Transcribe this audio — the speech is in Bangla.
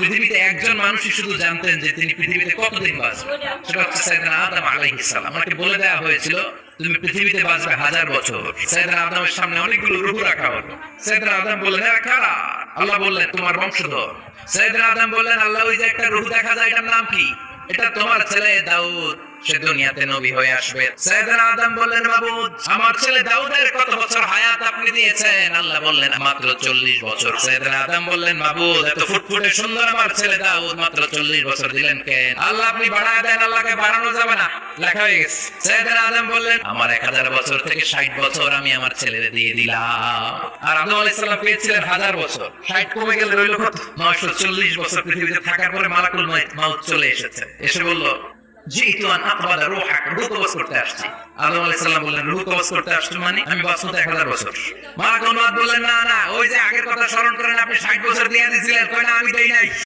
পৃথিবীতে একজন মানুষই শুধু জানতেন যে তিনি পৃথিবীতে কতদিন বাঁচবেন, সেটা হচ্ছে সাইয়েদনা আদম আলাইহিস সালাম। আমাকে বলে দেওয়া হয়েছিল তুমি পৃথিবীতে বাঁচবে 1000 বছর। সাইয়েদনা আদমের সামনে অনেকগুলো রূহ রাখা হলো। সাইয়েদনা আদম বললেন এরা কারা? আল্লাহ বললেন তোমার বংশধর। সাইয়েদনা আদম বললেন আল্লাহ ওই যে একটা রূহ দেখা যায় এটার নাম কি? এটা তোমার ছেলে দাউদ, সে দুনিয়াতে নবী হয়ে আসবে। সাইয়েদনা আদম বললেন মাবুদ আমার ছেলে দাউদের কত বছর হায়াত আপনি দিয়েছেন? আল্লাহ বললেন মাত্র 40 বছর। সাইয়েদনা আদম বললেন মাবুদ এত ফুটফুটে সুন্দর আমার ছেলে দাউদ মাত্র 40 বছর দিলেন কেন? আল্লাহ আপনি বাড়ায় দেন, আল্লাহকে বাড়ানো যাবে না, লেখা হয়ে গেছে। সাইয়েদনা আদম বললেন আমার 1000 বছর থেকে 60 বছর আমি আমার ছেলেরে দিয়ে দিলাম। আর আদম আলাইহিস সালাম পেয়েছিলেন 1000 বছর, 60 কমে গেলে রইল কত? 940 বছর পৃথিবীতে থাকার পরে মালাকুল মাউত চলে এসেছে, এসে বলল জিতু আন আকবাদা রূহাক, রূহ কবজ করতে আসছি। আদম আলাইহিস সালাম বললেন রূহ কবজ করতে আসছো মানে আমি বাঁচবো 1000 বছর। মালাকুল মাউত বললেন না না ওই যে আগের কথা স্মরণ করেন আপনি 60 বছর দিয়ে দিয়েছিলেন, কই না আমি দেই নাই।